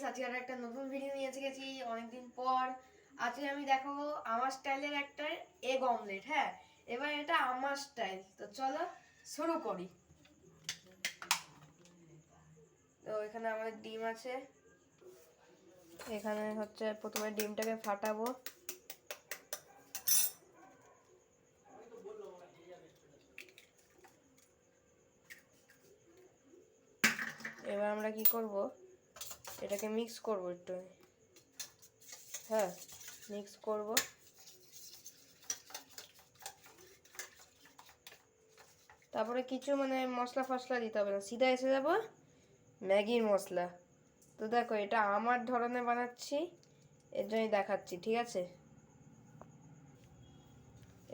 আজকে আর একটা নতুন ভিডিও নিয়ে এসে গেছি অনেকদিন পর। আজকে আমি দেখাবো আমার স্টাইলের একটা এগ অমলেট। হ্যাঁ, এবার এটা আমার স্টাইল, তো চলো শুরু করি। তো এখানে আমাদের ডিম আছে, এখানে হচ্ছে প্রথমে ডিমটাকে ফাটাবো। এবার আমরা কি করব, এটাকে মিক্স করব একটু। হ্যাঁ, মিক্স করব। তারপরে কিছু মশলা ফসলা দিতে হবে না, সিধা এসে যাব ম্যাগির মশলা। তো দেখো, এটা আমার ধরনে বানাচ্ছি, এর জন্যই দেখাচ্ছি, ঠিক আছে?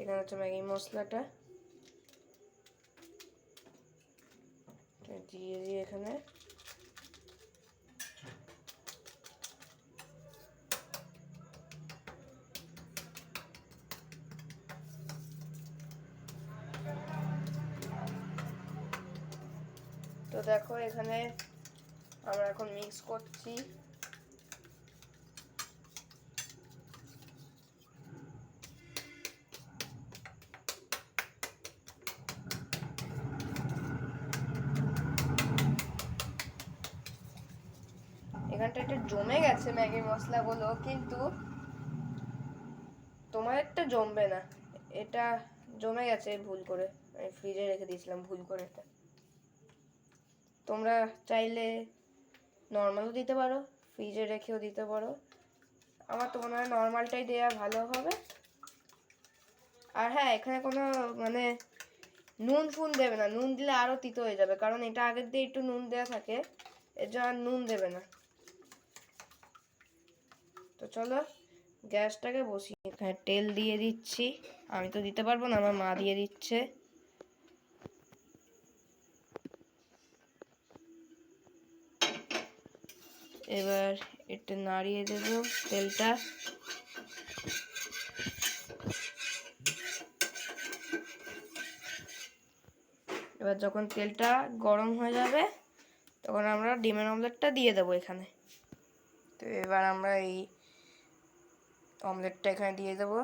এখানে হচ্ছে ম্যাগি মশলাটা দিয়ে দিই এখানে। তো দেখো, এখানে আমরা এখন মিক্স করছি। এখানটা একটু জমে গেছে ম্যাগি মশলাগুলো, কিন্তু তোমার একটা জমবে না। এটা জমে গেছে ভুল করে, আমি ফ্রিজে রেখে দিয়েছিলাম ভুল করে। এটা তোমরা চাইলে নর্মালও দিতে পারো, ফ্রিজে রেখেও দিতে পারো। আমার তো মনে হয় নর্মালটাই দেওয়া ভালো হবে। আর হ্যাঁ, এখানে কোনো নুন ফুন দেবে না, নুন দিলে আরও তিতো হয়ে যাবে, কারণ এটা আগের দিয়ে একটু নুন দেওয়া থাকে, এর জন্য আর নুন দেবে না। তো চলো গ্যাসটাকে বসিয়ে এখানে তেল দিয়ে দিচ্ছি। আমি তো দিতে পারবো না, আমার মা দিয়ে দিচ্ছে। এবার একটু নাড়িয়ে দেব তেলটা। এবার যখন তেলটা গরম হয়ে যাবে, তখন আমরা ডিমের অমলেটটা দিয়ে দেবো এখানে। তো এবার আমরা এই অমলেটটা এখানে দিয়ে দেবো।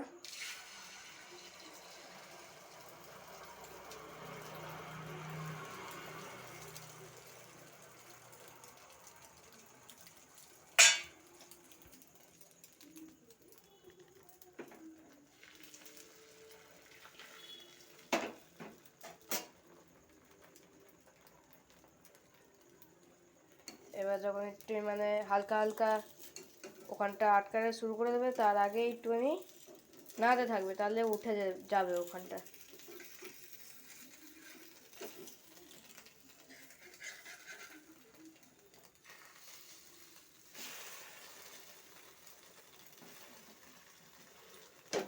এবার যখন একটু হালকা হালকা ওখানটা আটকাতে শুরু করে দেবে, তার আগে একটুখানি নাড়তে থাকবে, তাহলে উঠে যাবে ওখানটা।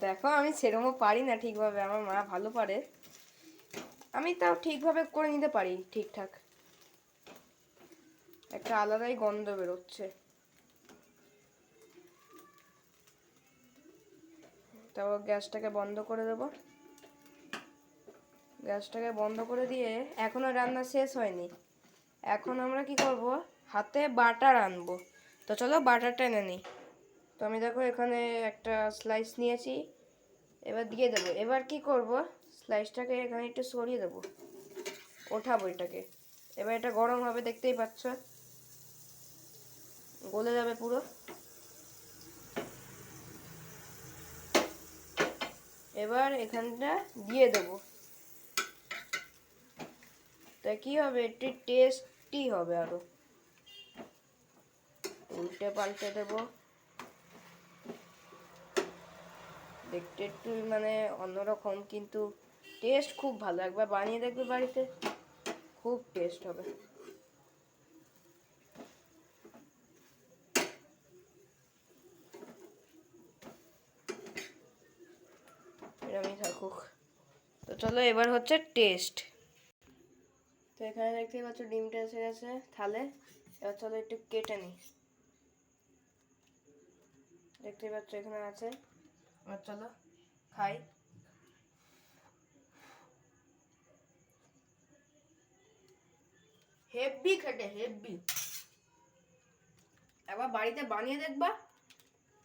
দেখো, আমি সেরকমও পারি না ঠিকভাবে, আমার মা ভালো পারে, আমি তাও ঠিকভাবে করে নিতে পারি ঠিকঠাক। একটা আলাদাই গন্ধ বেরোচ্ছে। তারপর গ্যাসটাকে বন্ধ করে দেবো। গ্যাসটাকে বন্ধ করে দিয়ে, এখনো রান্না শেষ হয়নি, এখন আমরা কি করব, হাতে বাটার আনবো। তো চলো বাটারটা এনে নিই। তো আমি দেখো এখানে একটা স্লাইস নিয়েছি, এবার দিয়ে দেবো। এবার কি করব, স্লাইসটাকে এখানে একটু সরিয়ে দেবো, ওঠাবো এটাকে। এবার এটা গরম হবে, দেখতেই পাচ্ছ, গলে যাবে পুরো। এবার এখানটা দিয়ে দেবো, তা কি হবে, একটু টেস্টি হবে আরো। উল্টে পাল্টে দেবো, দেখতে একটু অন্যরকম, কিন্তু টেস্ট খুব ভালো। একবার বানিয়ে দেখবে বাড়িতে, খুব টেস্ট হবে। এরমই থাকুক। তো চলো এবার হচ্ছে টেস্ট। তো এখানে দেখতেই পাচ্ছ ডিমটা এসে গেছে থালে। এবার চলো একটু কেটে নিই। দেখতেই পাচ্ছ এখানে আছে। এবার চলো খাই। হেভি খেটে, হেভি, একবার বাড়িতে বানিয়ে দেখবা,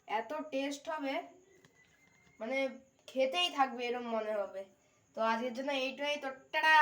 এত টেস্ট হবে, মানে খেতেই থাকবে এরকম মনে হবে। তো আজকের জন্য এইটাই, তো টাটা।